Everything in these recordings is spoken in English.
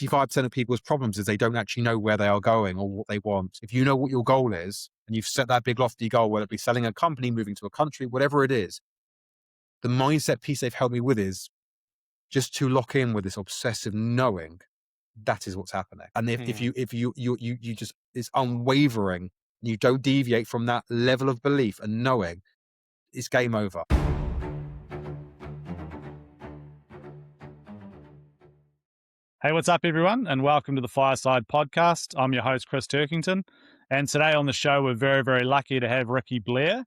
95% of people's problems is they don't actually know where they are going or what they want. If you know what your goal is and you've set that big lofty goal, whether it be selling a company, moving to a country, whatever it is, the mindset piece they've helped me with is just to lock in with this obsessive knowing that is what's happening. And if you just, it's unwavering, you don't deviate from that level of belief and knowing, it's game over. Hey, what's up, everyone, and welcome to the Fireside Podcast. I'm your host, Chris Turkington, and today on the show, we're very, very lucky to have Ricky Blair.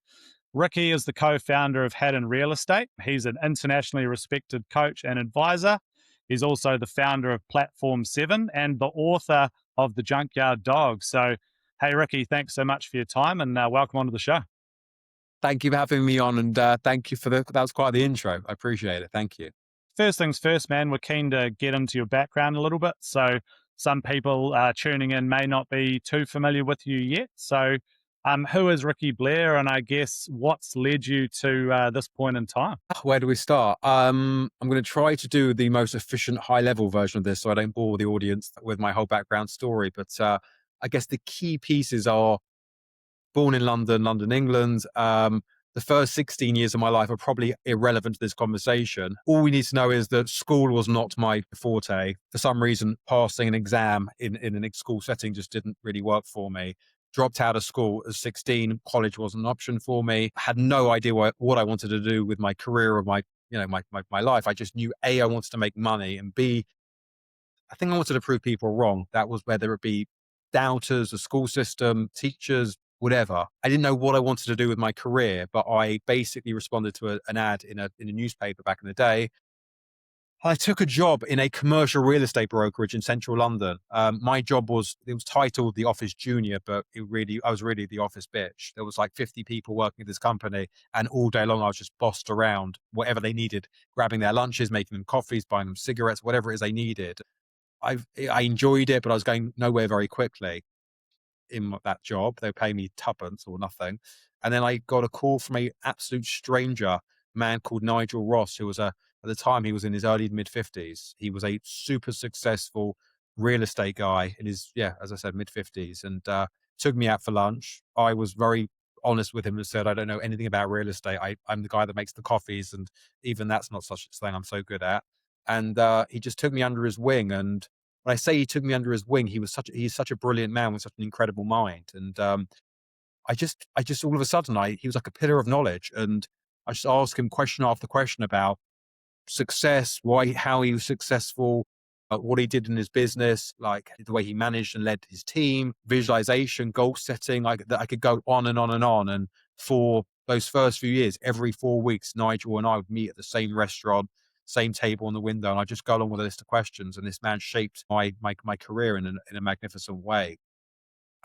Ricky is the co-founder of Hatton Real Estate. He's an internationally respected coach and advisor. He's also the founder of Platform 7 and the author of the Junkyard Dog. So, hey, Ricky, thanks so much for your time, and welcome onto the show. Thank you for having me on, and thank you for that was quite the intro. I appreciate it. Thank you. First things first, man, we're keen to get into your background a little bit. So some people tuning in may not be too familiar with you yet. So who is Ricky Blair? And I guess what's led you to this point in time? Where do we start? I'm going to try to do the most efficient high-level version of this so I don't bore the audience with my whole background story. But I guess the key pieces are born in London, England. The first 16 years of my life are probably irrelevant to this conversation. All we need to know is that school was not my forte. For some reason, passing an exam in a school setting just didn't really work for me. Dropped out of school at 16. College wasn't an option for me. Had no idea what I wanted to do with my career or my life. I just knew A, I wanted to make money, and B, I think I wanted to prove people wrong. That was whether it be doubters, the school system, teachers, whatever. I didn't know what I wanted to do with my career, but I basically responded to an ad in a newspaper back in the day. I took a job in a commercial real estate brokerage in central London. My job was titled the office junior, but I was really the office bitch. There was like 50 people working at this company, and all day long I was just bossed around whatever they needed, grabbing their lunches, making them coffees, buying them cigarettes, whatever it is they needed. I enjoyed it, but I was going nowhere very quickly in that job. They pay me tuppence or nothing. And then I got a call from a absolute stranger, man called Nigel Ross, who was at the time, he was in his early mid 50s. He was a super successful real estate guy in his, as I said, mid 50s, and took me out for lunch. I was very honest with him and said, I don't know anything about real estate. I'm the guy that makes the coffees, and even that's not such a thing I'm so good at. And he just took me under his wing. And when I say he took me under his wing, he's such a brilliant man with such an incredible mind. And I just all of a sudden, he was like a pillar of knowledge. And I just asked him question after question about success, how he was successful, what he did in his business, like the way he managed and led his team, visualization, goal setting. I could go on and on and on. And for those first few years, every 4 weeks, Nigel and I would meet at the same restaurant, same table on the window, and I just go along with a list of questions. And this man shaped my career in a magnificent way.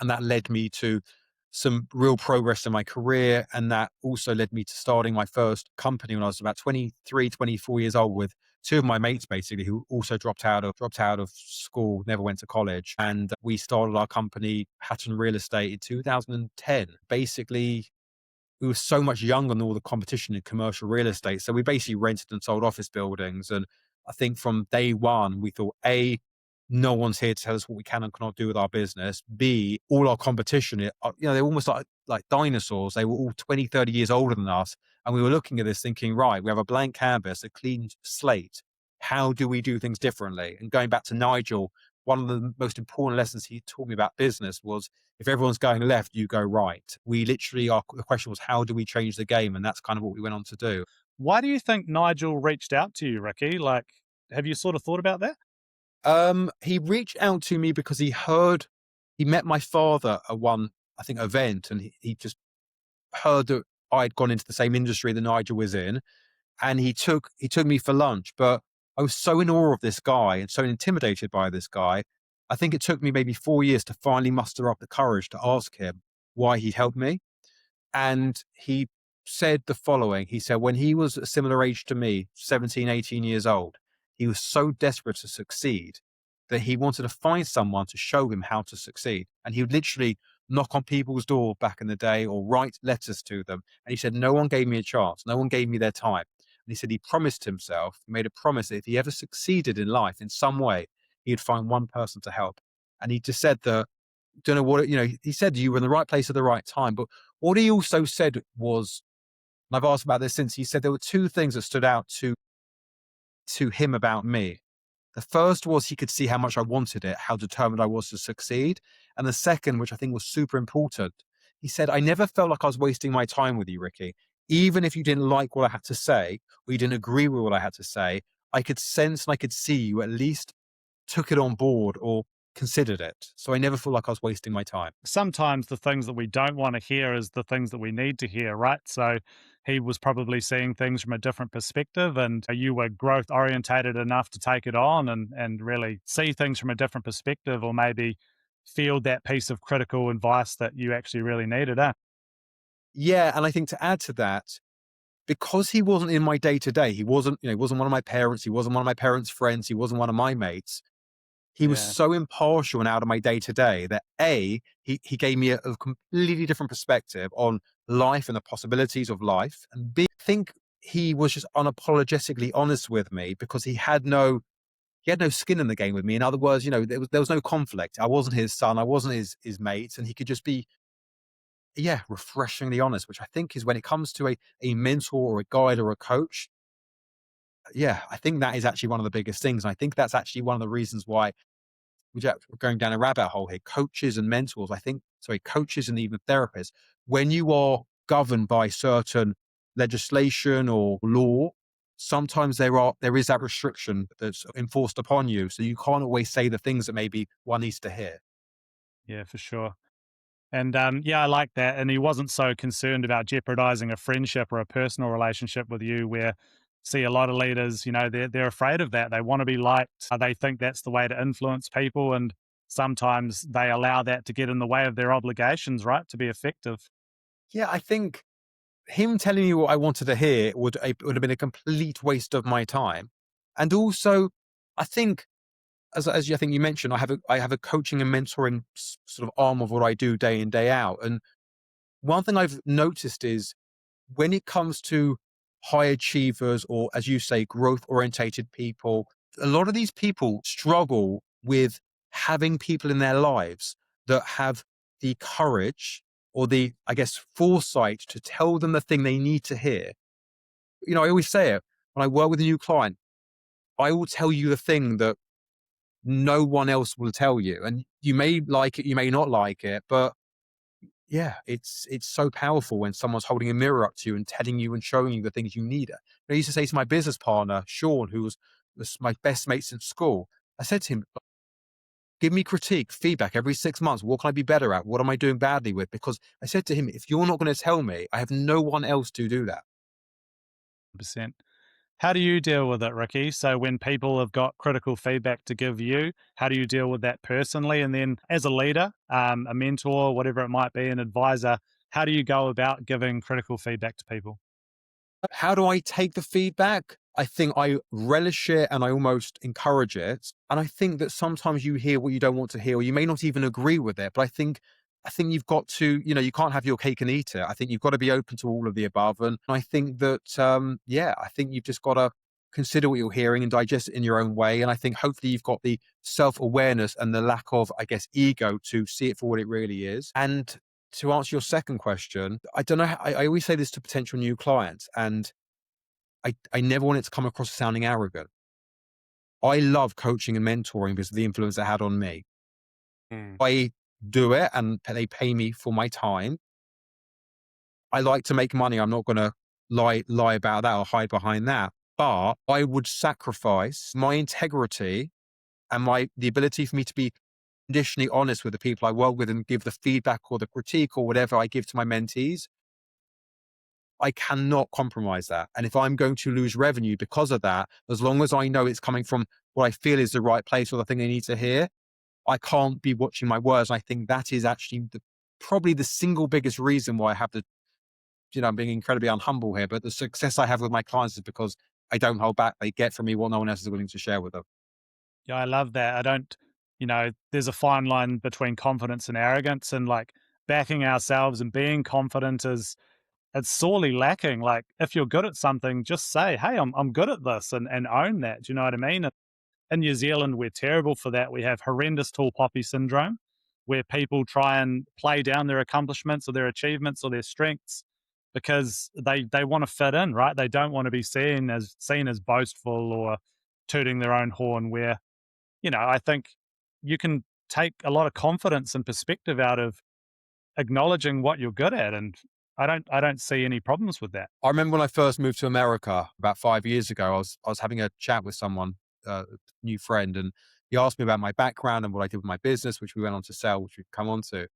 And that led me to some real progress in my career. And that also led me to starting my first company when I was about 23, 24 years old, with two of my mates, basically, who also dropped out of school, never went to college. And we started our company, Hatton Real Estate, in 2010. Basically, we were so much younger than all the competition in commercial real estate. So we basically rented and sold office buildings. And I think from day one, we thought, A, no one's here to tell us what we can and cannot do with our business. B, all our competition, they're almost like dinosaurs. They were all 20, 30 years older than us. And we were looking at this thinking, right, we have a blank canvas, a clean slate. How do we do things differently? And going back to Nigel, one of the most important lessons he taught me about business was, if everyone's going left, you go right. We literally, the question was, how do we change the game? And that's kind of what we went on to do. Why do you think Nigel reached out to you, Ricky? Like, have you sort of thought about that? He reached out to me because he met my father at one, I think, event, and he just heard that I'd gone into the same industry that Nigel was in, and he took me for lunch. But I was so in awe of this guy and so intimidated by this guy. I think it took me maybe 4 years to finally muster up the courage to ask him why he helped me. And he said the following. He said, when he was a similar age to me, 17, 18 years old, he was so desperate to succeed that he wanted to find someone to show him how to succeed. And he would literally knock on people's door back in the day or write letters to them. And he said, no one gave me a chance. No one gave me their time. And he said he promised himself, he made a promise that if he ever succeeded in life in some way, he'd find one person to help. And he just said that, don't know what, he said you were in the right place at the right time. But what he also said was, and I've asked about this since, he said there were two things that stood out to him about me. The first was he could see how much I wanted it, how determined I was to succeed. And the second, which I think was super important, he said, I never felt like I was wasting my time with you, Ricky. Even if you didn't like what I had to say, or you didn't agree with what I had to say, I could sense and I could see you at least took it on board or considered it. So I never felt like I was wasting my time. Sometimes the things that we don't want to hear is the things that we need to hear, right? So he was probably seeing things from a different perspective, and you were growth orientated enough to take it on and really see things from a different perspective, or maybe field that piece of critical advice that you actually really needed. Yeah. And I think to add to that, because he wasn't in my day to day, he wasn't, he wasn't one of my parents, he wasn't one of my parents' friends, he wasn't one of my mates. He was Yeah. so impartial and out of my day to day that he gave me a completely different perspective on life and the possibilities of life. And B, I think he was just unapologetically honest with me because he had no skin in the game with me. In other words, there was no conflict. I wasn't his son, I wasn't his mates, and he could just be, yeah, refreshingly honest, which I think is when it comes to a mentor or a guide or a coach. Yeah, I think that is actually one of the biggest things. And I think that's actually one of the reasons why we're going down a rabbit hole here. Coaches and mentors, coaches and even therapists, when you are governed by certain legislation or law, sometimes there is that restriction that's enforced upon you. So you can't always say the things that maybe one needs to hear. Yeah, for sure. And yeah, I like that. And he wasn't so concerned about jeopardizing a friendship or a personal relationship with you, where see a lot of leaders, they're afraid of that. They want to be liked. They think that's the way to influence people. And sometimes they allow that to get in the way of their obligations, right? To be effective. Yeah, I think him telling me what I wanted to hear would have been a complete waste of my time. And also, I think, as I think you mentioned, I have a coaching and mentoring sort of arm of what I do day in, day out. And one thing I've noticed is when it comes to high achievers, or as you say, growth orientated people, a lot of these people struggle with having people in their lives that have the courage or the, I guess, foresight to tell them the thing they need to hear. I always say it when I work with a new client, I will tell you the thing that no one else will tell you. And you may like it, you may not like it, but yeah, it's so powerful when someone's holding a mirror up to you and telling you and showing you the things you need. I used to say to my business partner, Sean, who was my best mate since school, I said to him, give me critique, feedback every 6 months. What can I be better at? What am I doing badly with? Because I said to him, if you're not going to tell me, I have no one else to do that. 100%. How do you deal with it, Ricky? So when people have got critical feedback to give you, how do you deal with that personally? And then as a leader, a mentor, whatever it might be, an advisor, how do you go about giving critical feedback to people? How do I take the feedback? I think I relish it and I almost encourage it. And I think that sometimes you hear what you don't want to hear, or you may not even agree with it. But I think you've got to, you can't have your cake and eat it. I think you've got to be open to all of the above. And I think that, I think you've just got to consider what you're hearing and digest it in your own way. And I think hopefully you've got the self-awareness and the lack of, I guess, ego to see it for what it really is. And to answer your second question, I don't know. I always say this to potential new clients, and I never want it to come across as sounding arrogant. I love coaching and mentoring because of the influence it had on me. Mm. I do it and they pay me for my time. I like to make money. I'm not going to lie about that or hide behind that. But I would sacrifice my integrity and the ability for me to be conditionally honest with the people I work with and give the feedback or the critique or whatever I give to my mentees. I cannot compromise that. And if I'm going to lose revenue because of that, as long as I know it's coming from what I feel is the right place or the thing they need to hear, I can't be watching my words. And I think that is actually probably the single biggest reason why I have I'm being incredibly unhumble here, but the success I have with my clients is because I don't hold back. They get from me what no one else is willing to share with them. Yeah, I love that. I don't, there's a fine line between confidence and arrogance, and like backing ourselves and being confident is it's sorely lacking. Like if you're good at something, just say, hey, I'm good at this, and own that. Do you know what I mean? in New Zealand, we're terrible for that. We have horrendous tall poppy syndrome, where people try and play down their accomplishments or their achievements or their strengths because they want to fit in, right? They don't want to be seen as boastful or tooting their own horn. Where I think you can take a lot of confidence and perspective out of acknowledging what you're good at, and I don't see any problems with that. I remember when I first moved to America about 5 years ago, I was having a chat with someone, a new friend, and he asked me about my background and what I did with my business, which we went on to sell, which we've come on to.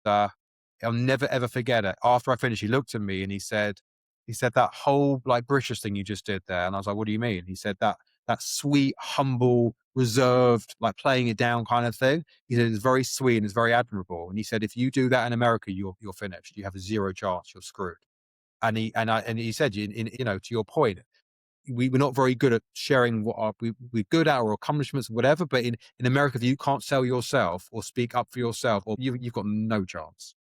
Uh, I'll never ever forget it. After I finished, he looked at me and he said that whole like British thing you just did there, and I was like, "What do you mean?" He said that sweet, humble, reserved, like playing it down kind of thing. He said it's very sweet and it's very admirable. And he said if you do that in America, you're finished. You have a zero chance. You're screwed. And he said, to your point, we're not very good at sharing what we're good at or accomplishments, whatever. But in America, if you can't sell yourself or speak up for yourself, or you've got no chance.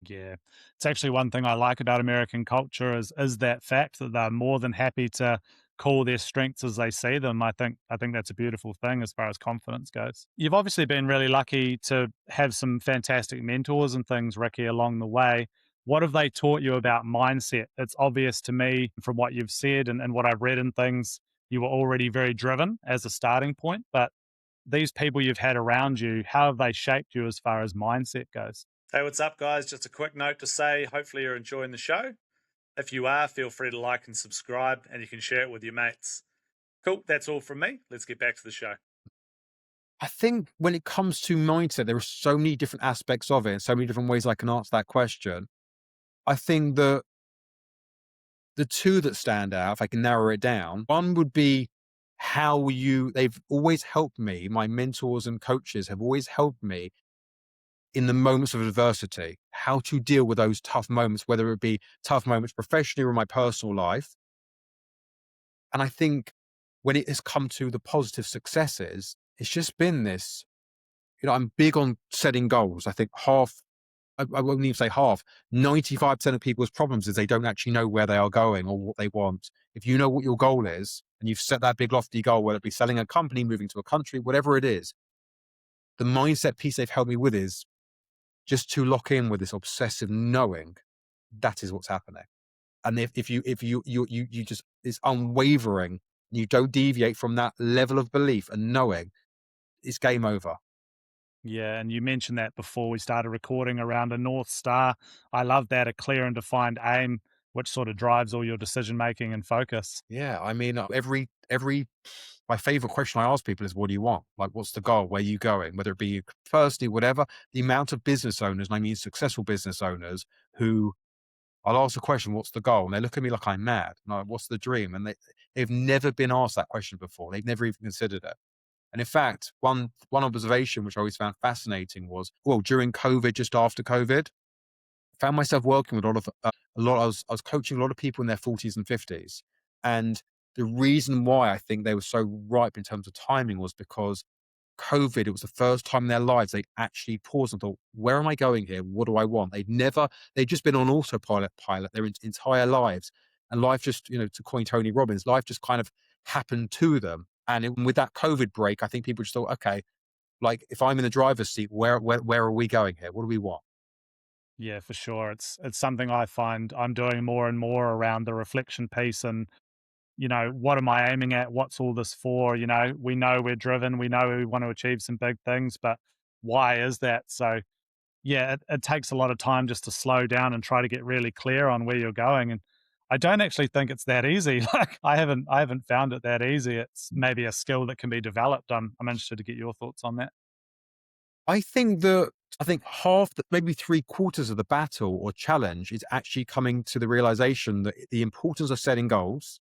Yeah, it's actually one thing I like about American culture is that fact that they're more than happy to call their strengths as they see them. I think that's a beautiful thing as far as confidence goes. You've obviously been really lucky to have some fantastic mentors and things, Ricky, along the way. What have they taught you about mindset? It's obvious to me from what you've said and what I've read and things, you were already very driven as a starting point, but these people you've had around you, how have they shaped you as far as mindset goes? Hey, what's up, guys? Just a quick note to say, hopefully you're enjoying the show. If you are, feel free to like and subscribe, and you can share it with your mates. Cool, that's all from me. Let's get back to the show. I think when it comes to mindset, there are so many different aspects of it, and so many different ways I can answer that question. I think that the two that stand out, if I can narrow it down, one would be they've always helped me. My mentors and coaches have always helped me in the moments of adversity, how to deal with those tough moments, whether it be tough moments professionally or in my personal life. And I think when it has come to the positive successes, it's just been this, I'm big on setting goals. I think I won't even say half, 95% of people's problems is they don't actually know where they are going or what they want. If you know what your goal is and you've set that big lofty goal, whether it be selling a company, moving to a country, whatever it is, the mindset piece they've helped me with is just to lock in with this obsessive knowing that is what's happening. And if you just, it's unwavering, you don't deviate from that level of belief and knowing, it's game over. Yeah, and you mentioned that before we started recording around a North Star. I love that, a clear and defined aim, which sort of drives all your decision making and focus. Yeah. I mean, my favorite question I ask people is, what do you want? Like, what's the goal? Where are you going? Whether it be personally, whatever. The amount of business owners, and I mean successful business owners, who I'll ask the question, what's the goal? And they look at me like I'm mad. And I'm like, what's the dream? And they've never been asked that question before. They've never even considered it. And in fact, one observation which I always found fascinating was, well, during COVID, just after COVID, I found myself working with I was coaching a lot of people in their 40s and 50s. And the reason why I think they were so ripe in terms of timing was because COVID, it was the first time in their lives they actually paused and thought, where am I going here? What do I want? They'd just been on autopilot their entire lives. And life just, to coin Tony Robbins, life just kind of happened to them. And with that COVID break, I think people just thought, okay, like if I'm in the driver's seat, where are we going here? What do we want? Yeah, for sure. It's something I find I'm doing more and more around the reflection piece and what am I aiming at? What's all this for? We know we're driven, we know we want to achieve some big things, but why is that? So yeah, it takes a lot of time just to slow down and try to get really clear on where you're going. And I don't actually think it's that easy. Like I haven't found it that easy. It's maybe a skill that can be developed. I'm interested to get your thoughts on that. I think half, maybe three quarters of the battle or challenge is actually coming to the realization that the importance of setting goals.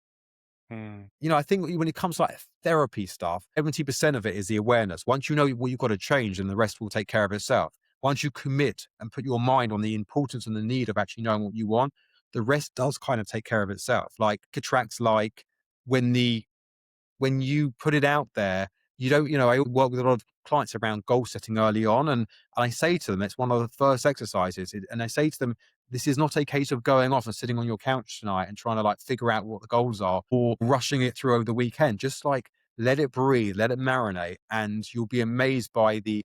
Hmm. I think when it comes to like therapy stuff, 70% of it is the awareness. Once you know what you've got to change, and the rest will take care of itself. Once you commit and put your mind on the importance and the need of actually knowing what you want, the rest does kind of take care of itself. Like attracts like when you put it out there, you don't, I work with a lot of clients around goal setting early on. And I say to them, it's one of the first exercises. And I say to them, this is not a case of going off and sitting on your couch tonight and trying to like figure out what the goals are or rushing it through over the weekend. Just like let it breathe, let it marinate, and you'll be amazed by it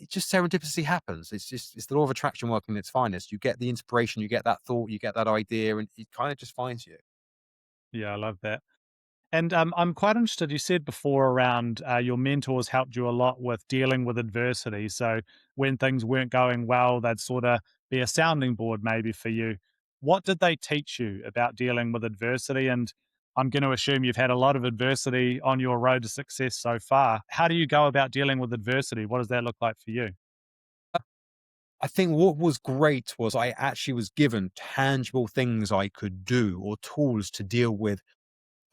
just serendipity happens. It's the law of attraction working at its finest. You get the inspiration, you get that thought, you get that idea, and it kind of just finds you. Yeah, I love that. And I'm quite interested. You said before around your mentors helped you a lot with dealing with adversity. So when things weren't going well, they'd sort of be a sounding board maybe for you. What did they teach you about dealing with adversity? And I'm going to assume you've had a lot of adversity on your road to success so far. How do you go about dealing with adversity? What does that look like for you? I think what was great was I actually was given tangible things I could do or tools to deal with.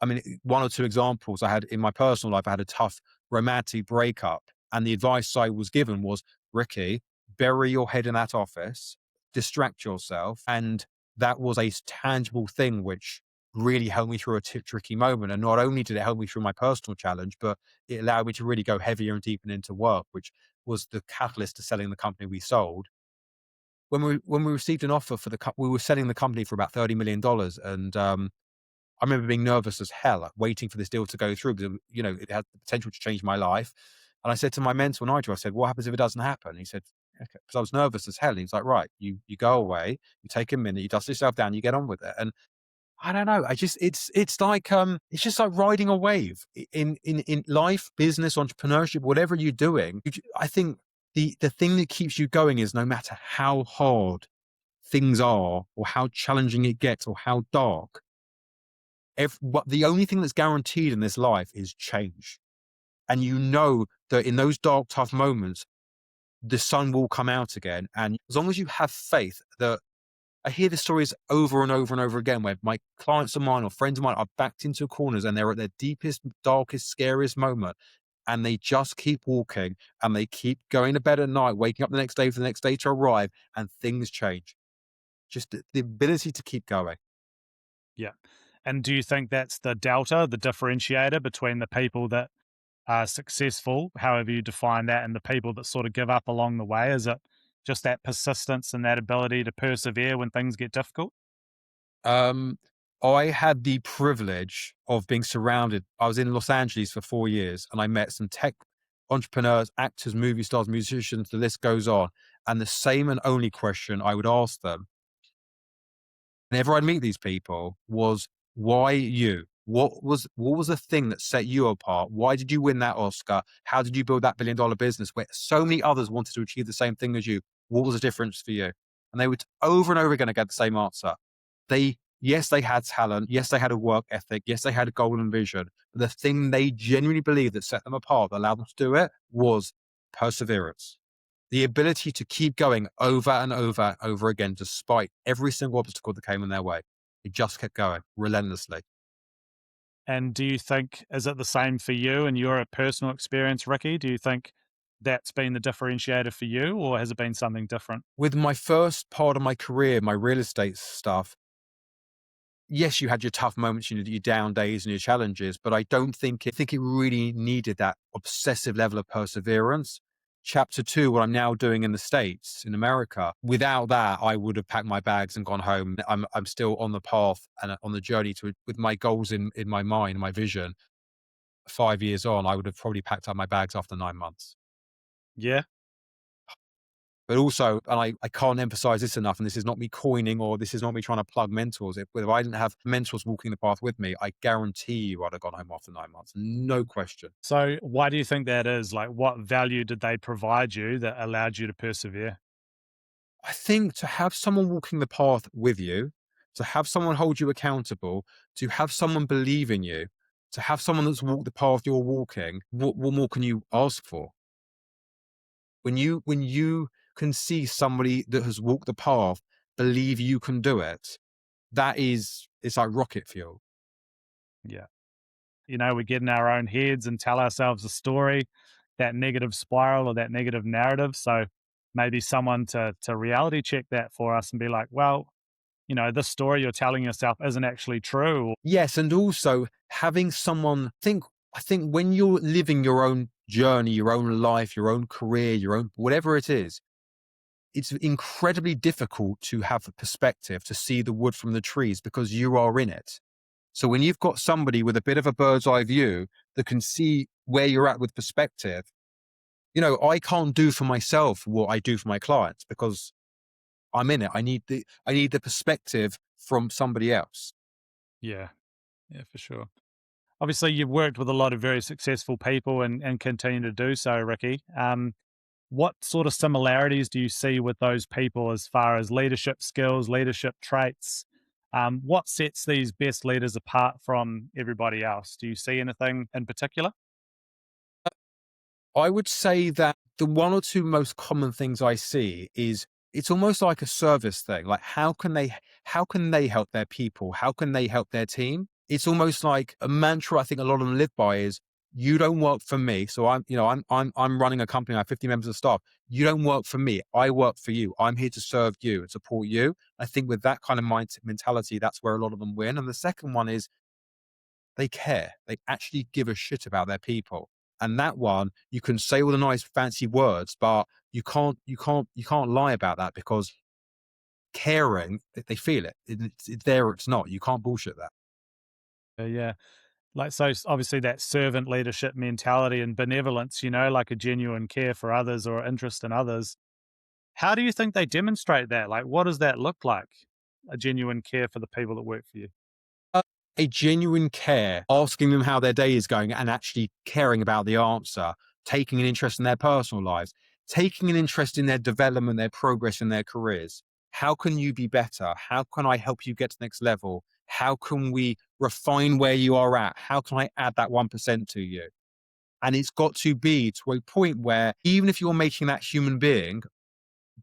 I mean, one or two examples I had in my personal life, I had a tough romantic breakup. And the advice I was given was, Ricky, bury your head in that office, distract yourself. And that was a tangible thing, which really helped me through a tricky moment. And not only did it help me through my personal challenge, but it allowed me to really go heavier and deeper into work, which was the catalyst to selling the company we sold. When we received an offer for we were selling the company for about $30 million. And I remember being nervous as hell, like waiting for this deal to go through because, it had the potential to change my life. And I said to my mentor, Nigel, I said, what happens if it doesn't happen? He said, okay, because I was nervous as hell. And he's like, right, you go away, you take a minute, you dust yourself down, you get on with it. And I don't know. It's like, it's just like riding a wave in life, business, entrepreneurship, whatever you're doing. I think the thing that keeps you going is no matter how hard things are or how challenging it gets or how dark, what the only thing that's guaranteed in this life is change. And you know that in those dark, tough moments, the sun will come out again. And as long as you have faith that I hear the stories over and over and over again where my clients of mine or friends of mine are backed into corners and they're at their deepest, darkest, scariest moment. And they just keep walking and they keep going to bed at night, waking up the next day for the next day to arrive, and things change. Just the ability to keep going. Yeah. And do you think that's the delta, the differentiator between the people that are successful, however you define that, and the people that sort of give up along the way? Is it just that persistence and that ability to persevere when things get difficult? Um, I had the privilege of being surrounded. I was in Los Angeles for 4 years and I met some tech entrepreneurs, actors, movie stars, musicians, the list goes on. And the same and only question I would ask them whenever I'd meet these people was, why you? What was the thing that set you apart? Why did you win that Oscar? How did you build that $1 billion business where so many others wanted to achieve the same thing as you? What was the difference for you? And they would over and over again get the same answer. Yes, they had talent. Yes, they had a work ethic. Yes, they had a goal and vision. But the thing they genuinely believed that set them apart, that allowed them to do it, was perseverance. The ability to keep going over and over and over again, despite every single obstacle that came in their way. It just kept going relentlessly. And do you think, is it the same for you and your personal experience, Ricky? Do you think that's been the differentiator for you, or has it been something different? With my first part of my career, my real estate stuff, yes, you had your tough moments, your down days and your challenges, but I don't think it really needed that obsessive level of perseverance. Chapter 2, what I'm now doing in the States, in America, without that, I would have packed my bags and gone home. I'm still on the path and on the journey with my goals in my mind, my vision. 5 years on, I would have probably packed up my bags after 9 months. Yeah. But also, and I can't emphasize this enough, and this is not me coining or this is not me trying to plug mentors. If I didn't have mentors walking the path with me, I guarantee you I'd have gone home after 9 months. No question. So why do you think that is? Like, what value did they provide you that allowed you to persevere? I think to have someone walking the path with you, to have someone hold you accountable, to have someone believe in you, to have someone that's walked the path you're walking, what more can you ask for? When you can see somebody that has walked the path believe you can do it, it's like rocket fuel. Yeah. We get in our own heads and tell ourselves a story, that negative spiral or that negative narrative. So maybe someone to reality check that for us and be like, well, this story you're telling yourself isn't actually true. Yes, and also having someone I think when you're living your own journey, your own life, your own career, your own whatever it is, it's incredibly difficult to have a perspective to see the wood from the trees because you are in it. So when you've got somebody with a bit of a bird's eye view that can see where you're at with perspective, I can't do for myself what I do for my clients because I'm in it. I need the perspective from somebody else. Yeah, yeah, for sure. Obviously, you've worked with a lot of very successful people and continue to do so, Ricky. What sort of similarities do you see with those people as far as leadership skills, leadership traits? What sets these best leaders apart from everybody else? Do you see anything in particular? I would say that the one or two most common things I see is it's almost like a service thing. Like how can they help their people? How can they help their team? It's almost like a mantra I think a lot of them live by is you don't work for me. So I'm running a company, I have 50 members of staff. You don't work for me. I work for you. I'm here to serve you and support you. I think with that kind of mentality, that's where a lot of them win. And the second one is they care. They actually give a shit about their people. And that one, you can say all the nice fancy words, but you can't lie about that because caring, they feel it. It's there or it's not. You can't bullshit that. Yeah. Like, so obviously that servant leadership mentality and benevolence, like a genuine care for others or interest in others. How do you think they demonstrate that? Like, what does that look like? A genuine care for the people that work for you? Uh, a genuine care, asking them how their day is going and actually caring about the answer, taking an interest in their personal lives, taking an interest in their development, their progress in their careers. How can you be better? How can I help you get to the next level? How can we refine where you are at? How can I add that 1% to you? And it's got to be to a point where even if you're making that human being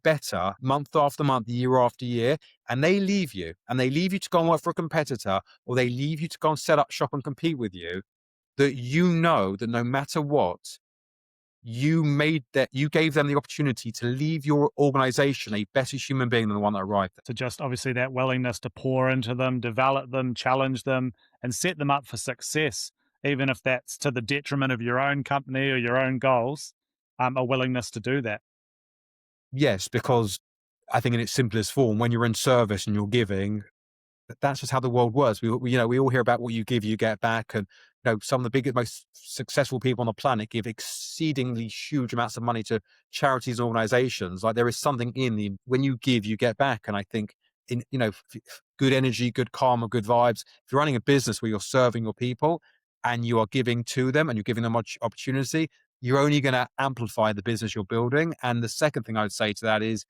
better month after month, year after year, and they leave you to go and work for a competitor, or they leave you to go and set up shop and compete with you, that you know that no matter what, you gave them the opportunity to leave your organization a better human being than the one that arrived there. So just obviously that willingness to pour into them, develop them, challenge them, and set them up for success, even if that's to the detriment of your own company or your own goals, a willingness to do that. Yes, because I think in its simplest form, when you're in service and you're giving, that's just how the world works. We all hear about what you give, you get back, and some of the biggest, most successful people on the planet give exceedingly huge amounts of money to charities and organizations. Like there is something in the when you give, you get back, and I think in good energy, good karma, good vibes. If you're running a business where you're serving your people and you are giving to them and you're giving them much opportunity, you're only going to amplify the business you're building. And the second thing I would say to that is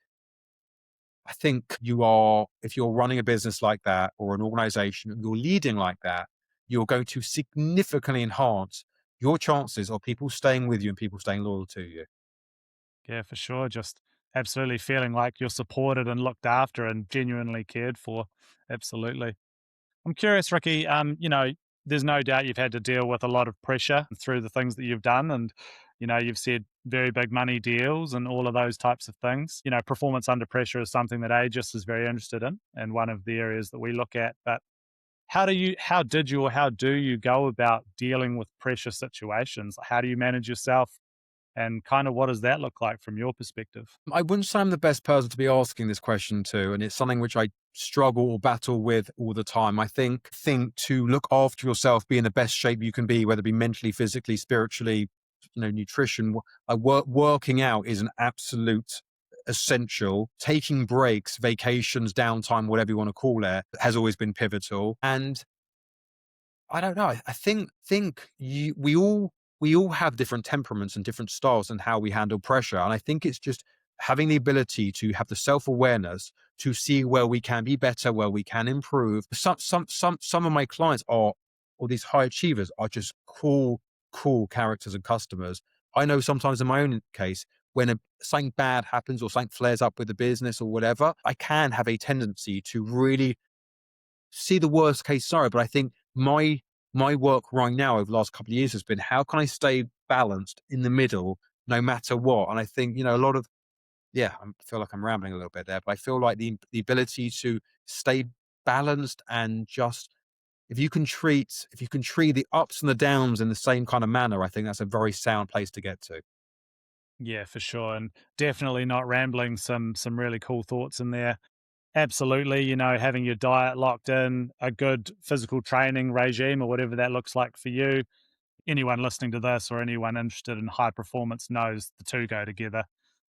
I think if you're running a business like that or an organization, and you're leading like that, you're going to significantly enhance your chances of people staying with you and people staying loyal to you. Yeah, for sure. Just absolutely feeling like you're supported and looked after and genuinely cared for. Absolutely. I'm curious, Ricky. There's no doubt you've had to deal with a lot of pressure through the things that you've done, and you've said very big money deals and all of those types of things. Performance under pressure is something that Aegis is very interested in, and one of the areas that we look at. But how do you go about dealing with pressure situations? How do you manage yourself, and kind of what does that look like from your perspective? I wouldn't say I'm the best person to be asking this question to, and it's something which I struggle or battle with all the time. I think to look after yourself, be in the best shape you can be, whether it be mentally, physically, spiritually, nutrition, working out is an absolute essential. Taking breaks, vacations, downtime, whatever you want to call it, has always been pivotal. And I don't know. I think we all have different temperaments and different styles and how we handle pressure. And I think it's just having the ability to have the self-awareness to see where we can be better, where we can improve. Some of my clients or these high achievers are just cool characters and customers. I know sometimes in my own case, when something bad happens or something flares up with the business or whatever, I can have a tendency to really see the worst case scenario. But I think my work right now over the last couple of years has been how can I stay balanced in the middle no matter what? And I think, a lot of I feel like I'm rambling a little bit there, but I feel like the ability to stay balanced and just if you can treat the ups and the downs in the same kind of manner, I think that's a very sound place to get to. Yeah, for sure, and definitely not rambling. Some really cool thoughts in there. Absolutely. Having your diet locked in, a good physical training regime, or whatever that looks like for you. Anyone listening to this or anyone interested in high performance knows the two go together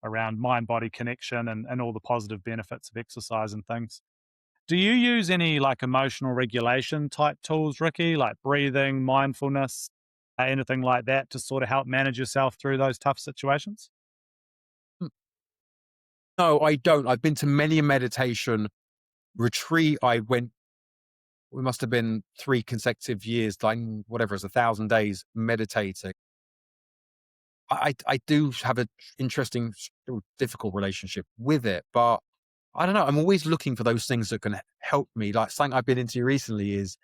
around mind body connection and all the positive benefits of exercise and things. Do you use any like emotional regulation type tools, Ricky, like breathing, mindfulness, anything like that to sort of help manage yourself through those tough situations? Mm, No, I don't. I've been to many a meditation retreat. I went, we must have been 3 consecutive years, like whatever, it's 1,000 days meditating. I do have an interesting, still difficult relationship with it, but I don't know. I'm always looking for those things that can help me. Like something I've been into recently is,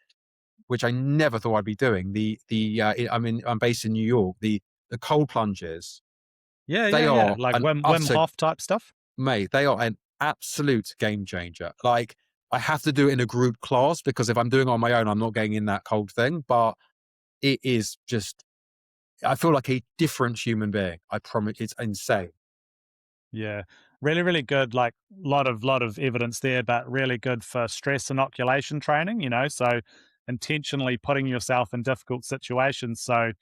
which I never thought I'd be doing. I'm based in New York. The cold plunges, Yeah, they yeah, yeah. are Like an Wim utter Hof type stuff. mate. They are an absolute game changer. Like I have to do it in a group class because if I'm doing it on my own, I'm not getting in that cold thing. But it is just, I feel like a different human being. I promise, it's insane. Yeah, really, really good. Like lot of evidence there, but really good for stress inoculation training. So intentionally putting yourself in difficult situations so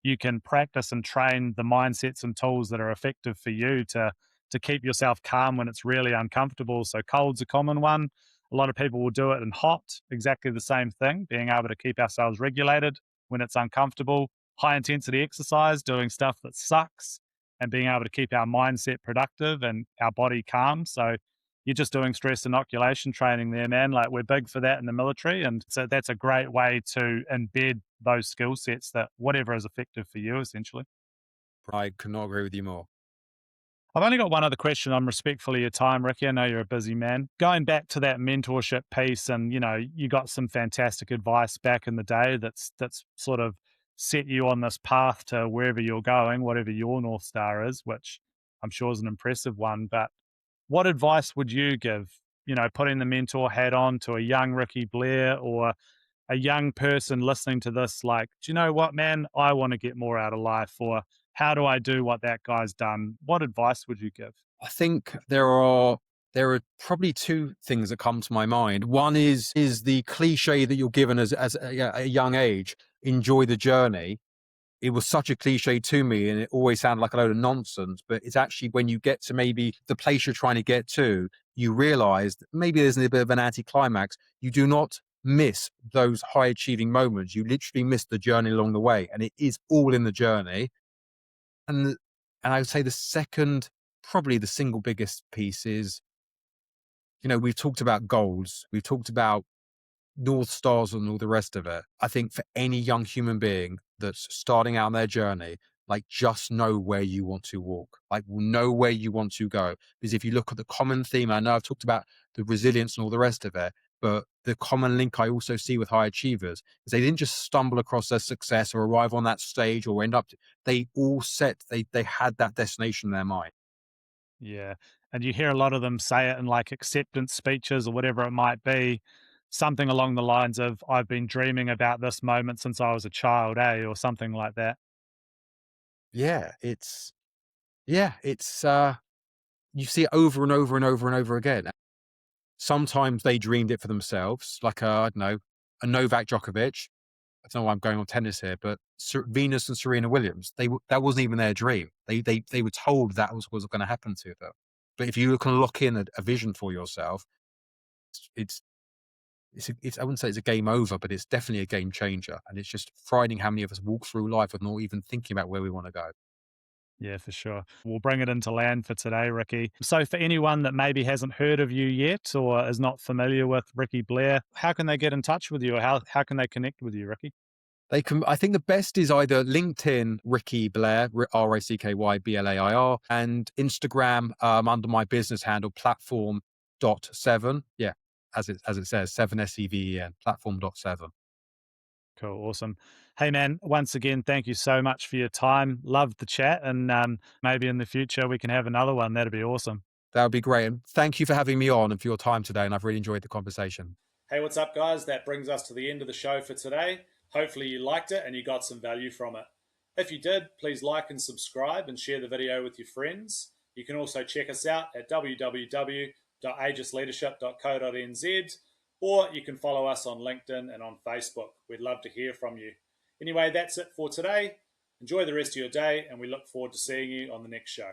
you can practice and train the mindsets and tools that are effective for you to keep yourself calm when it's really uncomfortable. So cold's a common one. A lot of people will do it in hot, exactly the same thing, being able to keep ourselves regulated when it's uncomfortable. High intensity exercise, doing stuff that sucks and being able to keep our mindset productive and our body calm. So you're just doing stress inoculation training there, man. Like we're big for that in the military. And so that's a great way to embed those skill sets that whatever is effective for you, essentially. I could not agree with you more. I've only got one other question. I'm respectful of your time, Ricky. I know you're a busy man. Going back to that mentorship piece, and you got some fantastic advice back in the day that's sort of set you on this path to wherever you're going, whatever your North Star is, which I'm sure is an impressive one. But what advice would you give, putting the mentor hat on to a young Ricky Blair or a young person listening to this, like, do you know what, man, I want to get more out of life, or how do I do what that guy's done? What advice would you give? I think there are probably two things that come to my mind. One is the cliche that you're given as a young age. Enjoy the journey. It was such a cliche to me, and it always sounded like a load of nonsense. But it's actually when you get to maybe the place you're trying to get to, you realize that maybe there's a bit of an anticlimax. You do not miss those high achieving moments. You literally miss the journey along the way, and it is all in the journey. And and I would say the second, probably the single biggest piece is, we've talked about goals, we've talked about North Stars and all the rest of it. I think for any young human being that's starting out on their journey, like just know where you want to walk, like know where you want to go. Because if you look at the common theme, I know I've talked about the resilience and all the rest of it, but the common link I also see with high achievers is they didn't just stumble across their success or arrive on that stage or end up, they all they had that destination in their mind. Yeah. And you hear a lot of them say it in like acceptance speeches or whatever it might be, something along the lines of, I've been dreaming about this moment since I was a child, or something like that. Yeah, it's you see it over and over and over and over again. Sometimes they dreamed it for themselves, like I don't know, a Novak Djokovic. I don't know why I'm going on tennis here, but Venus and Serena Williams, that wasn't even their dream. They were told that was going to happen to them. But if you can lock in a vision for yourself, it's I wouldn't say it's a game over, but it's definitely a game changer. And it's just frightening how many of us walk through life with not even thinking about where we want to go. Yeah, for sure. We'll bring it into land for today, Ricky. So, for anyone that maybe hasn't heard of you yet or is not familiar with Ricky Blair, how can they get in touch with you, or how can they connect with you, Ricky? They can. I think the best is either LinkedIn, Ricky Blair, RACKYBLAIR, and Instagram under my business handle, platform.7. Yeah, as it says, 7 SEVEN, platform.7. Cool. Awesome. Hey, man, once again, thank you so much for your time. Loved the chat. And maybe in the future we can have another one. That'd be awesome. That would be great. And thank you for having me on and for your time today. And I've really enjoyed the conversation. Hey, what's up, guys? That brings us to the end of the show for today. Hopefully, you liked it and you got some value from it. If you did, please like and subscribe and share the video with your friends. You can also check us out at www www.aegisleadership.co.nz, or you can follow us on LinkedIn and on Facebook. We'd love to hear from you. Anyway, that's it for today. Enjoy the rest of your day, and we look forward to seeing you on the next show.